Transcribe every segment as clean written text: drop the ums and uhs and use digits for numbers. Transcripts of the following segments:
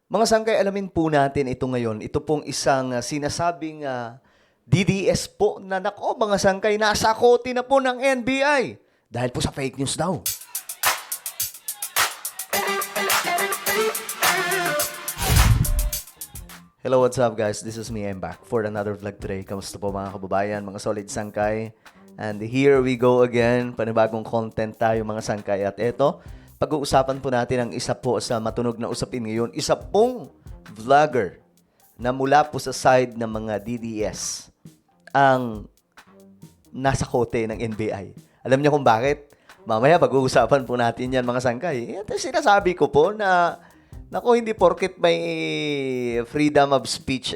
Mga sangkay, alamin po natin ito ngayon. Ito pong isang sinasabing DDS po na nako mga sangkay, nasa kote na po ng NBI dahil po sa fake news daw. Hello, what's up guys? This is me, I'm back for another vlog today. Kamusta po mga kababayan, mga solid sangkay? And here we go again, panibagong content tayo mga sangkay. At eto, pag-uusapan po natin ang isa po sa matunog na usapin ngayon. Isa pong vlogger na mula po sa side ng mga DDS ang nasa kote ng NBI. Alam niyo kung bakit? Mamaya pag-uusapan po natin yan mga sangkay. Ito sinasabi ko po na nako, hindi porket may freedom of speech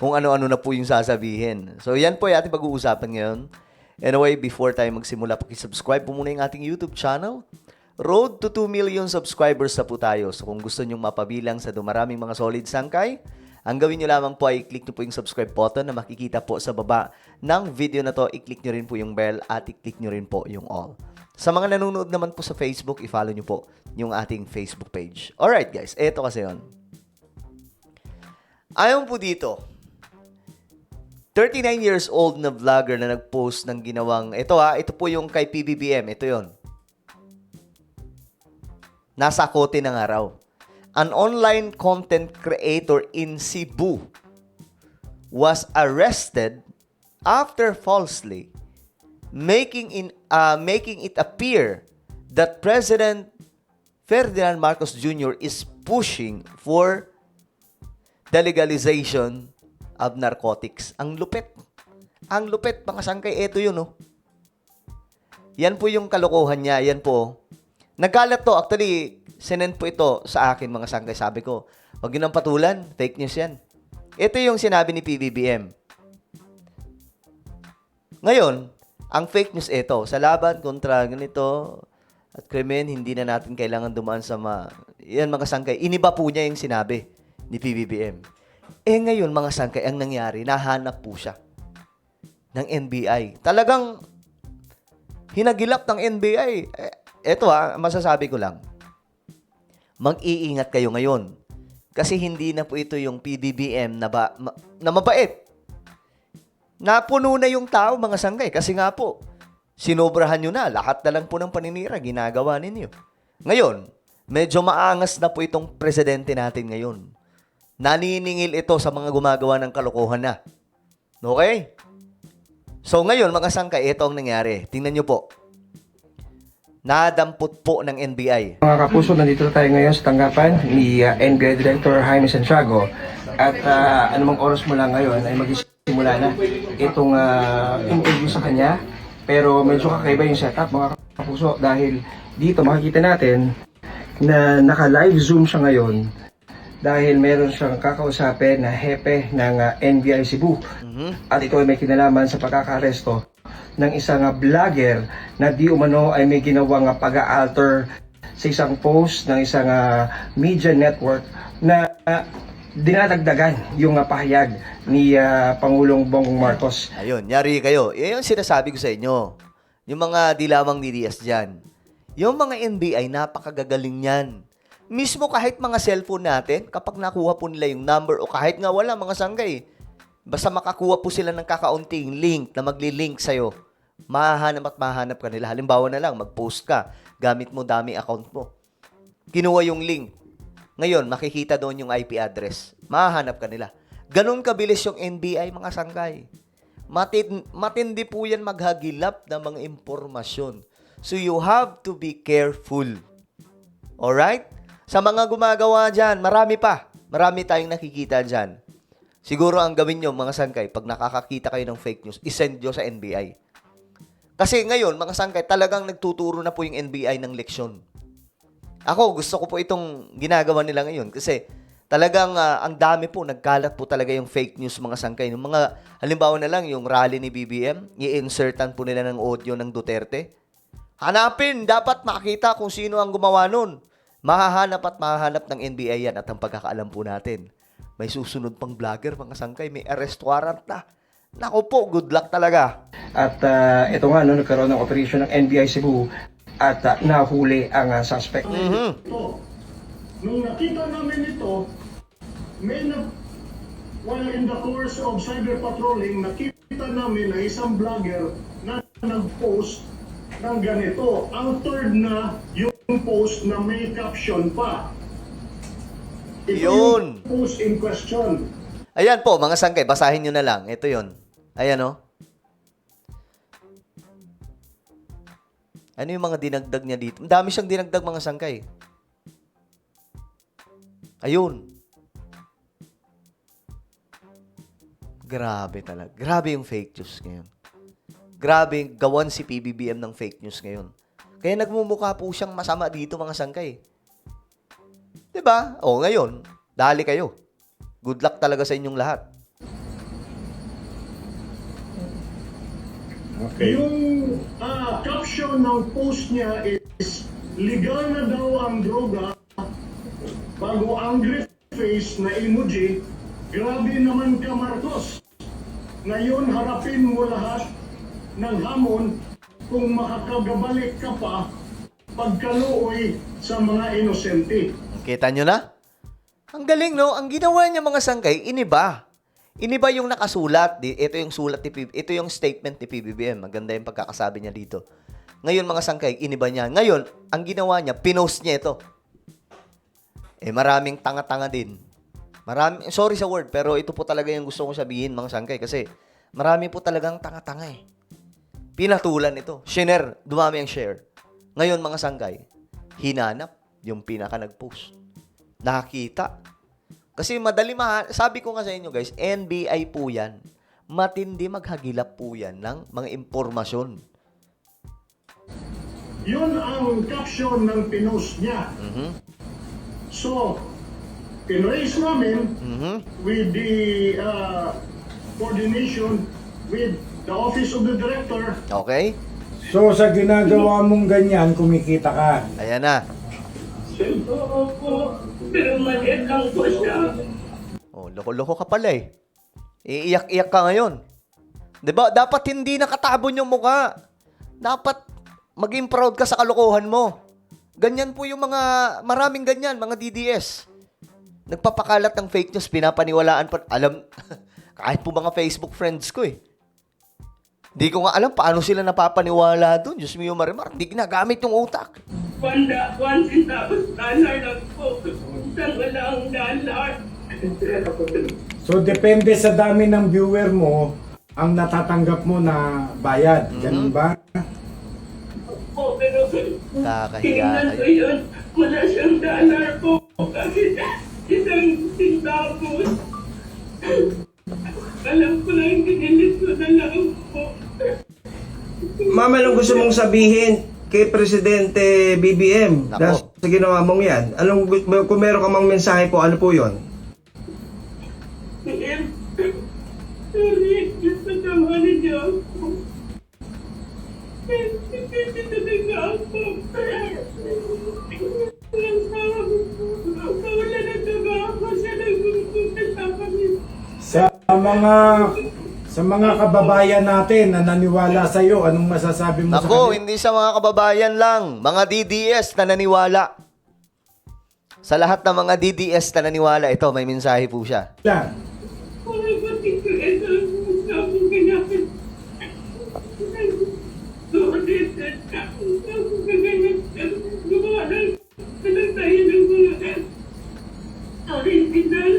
kung ano-ano na po yung sasabihin. So yan po yung ating pag-uusapan ngayon. Anyway, before tayo magsimula, pakisubscribe po muna yung ating YouTube channel. Road to 2 million subscribers na po tayo. So kung gusto nyong mapabilang sa dumaraming mga solid sangkay, ang gawin nyo lamang po ay i-click nyo po yung subscribe button na makikita po sa baba ng video na to. I-click nyo rin po yung bell at i-click nyo rin po yung all. Sa mga nanonood naman po sa Facebook, i-follow nyo po yung ating Facebook page. Alright guys, eto kasi yun. Ayon po dito, 39 years old na vlogger na nag-post ng ginawang, ito po yung kay PBBM, ito yon. Nasa kote ng araw. An online content creator in Cebu was arrested after falsely making it appear that President Ferdinand Marcos Jr. is pushing for the legalization of narcotics. Ang lupit. Ang lupit, mga sangkay. Ito yun, oh. Yan po yung kalokohan niya. Yan po. Nagkalat to. Actually, sinend po ito sa akin, mga sangkay. Sabi ko, wag yun ang patulan. Fake news yan. Ito yung sinabi ni PBBM. Ngayon, ang fake news ito, sa laban kontra ganito at krimen, hindi na natin kailangan dumaan sa yan mga sangkay. Iniba po niya yung sinabi ni PBBM. Ngayon mga sangkay, ang nangyari, nahanap po siya ng NBI. Talagang hinagilap ng NBI. Ito masasabi ko lang. Mag-iingat kayo ngayon. Kasi hindi na po ito yung PBBM na mabait. Napuno na yung tao, mga sangkay. Kasi nga po, sinobrahan nyo na. Lahat na lang po ng paninira, ginagawa ninyo. Ngayon, medyo maangas na po itong presidente natin ngayon. Naniningil ito sa mga gumagawa ng kalokohan na. Okay? So ngayon, mga sangkay, ito ang nangyari. Tingnan nyo po. Nadampot po ng NBI. Mga kapuso, nandito tayo ngayon sa tanggapan ni NBI Director Jaime Santiago. At anumang oras mo lang ngayon ay magsisimula na itong interview sa kanya. Pero medyo kakaiba yung setup, mga kapuso, dahil dito makikita natin na naka-live zoom siya ngayon dahil meron siyang kakausapin na hepe ng NBI Cebu. At ito ay may kinalaman sa pagkakaresto ng isang vlogger na di umano ay may ginawang pag-alter sa isang post ng isang media network na dinadagdagan yung pahayag ni Pangulong Bongbong Marcos. Ayun, yari kayo. Yan yung sinasabi ko sa inyo. Yung mga dilawang DDS dyan. Yung mga NBI, napakagagaling yan. Mismo kahit mga cellphone natin, kapag nakuha po nila yung number o kahit nga wala mga sanggay, basta makakuha po sila ng kakaunting link na magli-link sa'yo, mahahanap at mahahanap ka nila. Halimbawa na lang, mag-post ka, gamit mo dami account mo. Kinuha yung link. Ngayon, makikita doon yung IP address. Mahahanap ka nila. Ganon kabilis yung NBI, mga sanggay. Matindi po yan maghagilap ng mga impormasyon. So you have to be careful. Alright? Sa mga gumagawa dyan, marami pa. Marami tayong nakikita dyan. Siguro ang gawin nyo, mga sangkay, pag nakakakita kayo ng fake news, isend nyo sa NBI. Kasi ngayon, mga sangkay, talagang nagtuturo na po yung NBI ng leksyon. Ako, gusto ko po itong ginagawa nila ngayon kasi talagang ang dami po, nagkalat po talaga yung fake news, mga sangkay. Yung mga, halimbawa na lang, yung rally ni BBM, i-insertan po nila ng audio ng Duterte. Hanapin, dapat makita kung sino ang gumawa nun. Mahahanap at mahahanap ng NBI yan at ang pagkakaalam po natin. May susunod pang vlogger, mga sangkay, may arrest warrant na. Naku po, good luck talaga. At ito nga, nagkaroon ng operation ng NBI Cebu at nahuli ang suspect. Nung nakita namin ito, while in the course of cyber patrolling, nakita namin na isang vlogger na nag-post ng ganito. Ang third na yung post na may caption pa. Ito Yun. yung post in question. Ayan po, mga sangkay, basahin nyo na lang. Ito yon. Ayan o. Ano yung mga dinagdag niya dito? Ang dami siyang dinagdag, mga sangkay. Ayun. Grabe talaga. Grabe yung fake news ngayon. Grabe gawan si PBBM ng fake news ngayon. Kaya nagmumukha po siyang masama dito, mga sangkay. 'Di ba? O ngayon, dali kayo. Good luck talaga sa inyong lahat. Okay. Yung caption ng post niya is, legal na daw ang droga, bago angry face na emoji, grabe naman ka Marcos. Ngayon harapin mo lahat ng hamon kung makakagabalik ka pa pagkaluoy sa mga inosente. Kita nyo na? Ang galing, no? Ang ginawa niya, mga sangkay, iniba. Iniba yung nakasulat. Ito yung sulat ito yung statement ni PBBM. Maganda yung pagkakasabi niya dito. Ngayon, mga sangkay, iniba niya. Ngayon, ang ginawa niya, pinost niya ito. Maraming tanga-tanga din. Sorry sa word, pero ito po talaga yung gusto kong sabihin, mga sangkay, kasi marami po talagang tanga-tanga eh. Pinatulan ito. Share, dumami ang share. Ngayon, mga sangkay, hinanap yung pinaka nag-post. Nakita. Kasi sabi ko nga sa inyo guys, NBI po yan. Matindi maghagilap po yan ng mga impormasyon. Yun ang caption ng pinost niya. So, pinraise namin with the coordination with the Office of the Director. Okay? So, sa ginagawa mong ganyan, kumikita ka. Ayan na. Opo, pero maliit lang po siya. Oh, loko-loko ka pala eh. Iiyak-iyak ka ngayon. 'Di ba? Dapat hindi nakatabon yung mukha. Dapat maging proud ka sa kalokohan mo. Ganyan po yung maraming ganyan, mga DDS. Nagpapakalat ng fake news, pinapaniwalaan pa. Kahit po mga Facebook friends ko eh. Di ko nga alam paano sila napapaniwala doon. Diyos mo yung marimar, hindi ginagamit yung utak. $1 lang po. Isang walang dollar. So, depende sa dami ng viewer mo, ang natatanggap mo na bayad. Ganun ba? Po, pero Kakahiya tingnan ko kayo. yun. Wala siyang dollar po. Kasi isang centavos. Alam ko lang, dinilis ko na lang po. Ma'am, anong gusto mong sabihin kay Presidente BBM Nako. dahil sa ginawa mong yan? Kung meron ka mang mensahe po, ano po yon? Sorry, pagkamali niyo ako. Hindi talaga ako. Wala na talaga ako. Siya nagpupunta sa kami. Sa mga kababayan natin na naniwala sa iyo, anong masasabi mo sa Nako, kanila? hindi sa mga kababayan lang. Mga DDS na naniwala. Sa lahat ng mga DDS na naniwala, ito, may mensahe po siya. Wala ko dito. Ito ang sabi ko namin. Suulitin. Ako kagayan. Gumawa ng tayo ng mga original.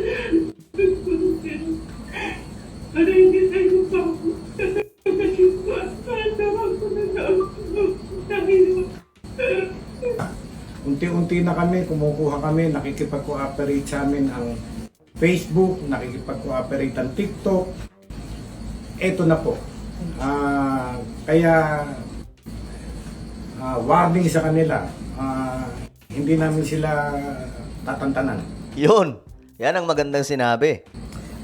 Nagpuntin. Para hindi tayo pa kasi tawag ko na Unti-unti na kami, kumukuha kami, nakikipag-cooperate sa amin ang Facebook, nakikipag-cooperate ang TikTok. Eto na po. Kaya warning sa kanila, hindi namin sila tatantanan. Yun. Yan ang magandang sinabi.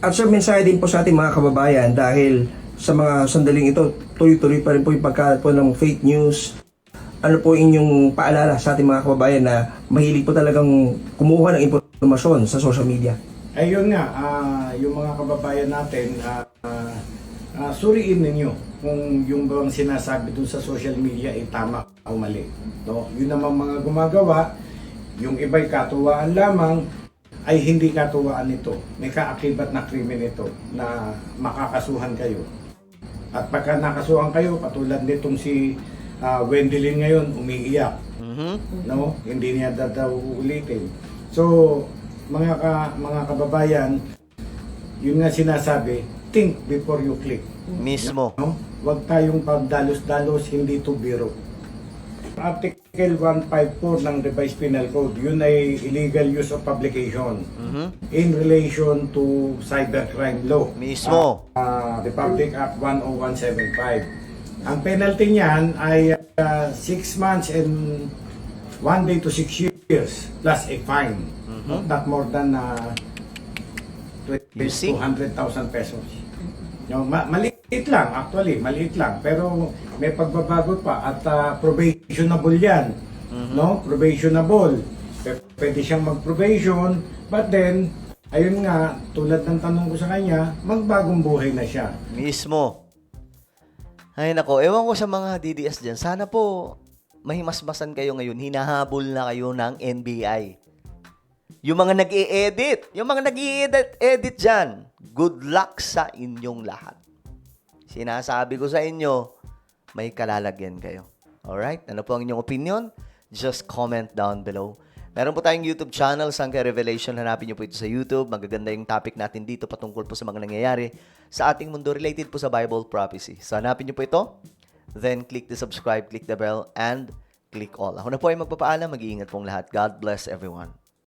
At sir, mensahe din po sa ating mga kababayan dahil sa mga sandaling ito, tuloy-tuloy pa rin po yung pagkalat po ng fake news. Ano po inyong paalala sa ating mga kababayan na mahilig po talagang kumuha ng impormasyon sa social media? Ayun nga, yung mga kababayan natin, suriin ninyo kung yung bang sinasabi dun sa social media ay tama o mali. No? Yun naman mga gumagawa, Yung iba'y katuwaan lamang, ay hindi katuwaan ito. May kaakibat na krimen ito na makakasuhan kayo. At pagka nakasuhan kayo, katulad nitong si Wendelin ngayon, umiiyak. No? Hindi niya daw ulitin. So, mga kababayan, yun nga sinasabi, think before you click. Mismo. No? Huwag tayong pagdalos-dalos, hindi to biro. Article 154 ng Revised Penal Code, yun ay illegal use of publication in relation to cybercrime law. Mismo. Republic Act 10175. Ang penalty niyan ay 6 months and 1 day to 6 years plus a fine. Not more than You see? 200,000 pesos. No, maliit lang, actually, maliit lang. Pero may pagbabago pa at probationable yan. No? Probationable. Pwede siyang mag-probation, but then, ayun nga, tulad ng tanong ko sa kanya, magbagong buhay na siya. Mismo. Ay nako, ewan ko sa mga DDS dyan. Sana po mahimasmasan kayo ngayon. Hinahabol na kayo ng NBI. Yung mga nag-i-edit, edit dyan, good luck sa inyong lahat. Sinasabi ko sa inyo, may kalalagyan kayo. Alright? Ano po ang inyong opinion? Just comment down below. Meron po tayong YouTube channel, Sangka Revelation. Hanapin niyo po ito sa YouTube. Magaganda yung topic natin dito patungkol po sa mga nangyayari sa ating mundo related po sa Bible prophecy. So hanapin niyo po ito. Then click the subscribe, click the bell, and click all. Ako na po ay magpapaalam. Mag-iingat pong lahat. God bless everyone.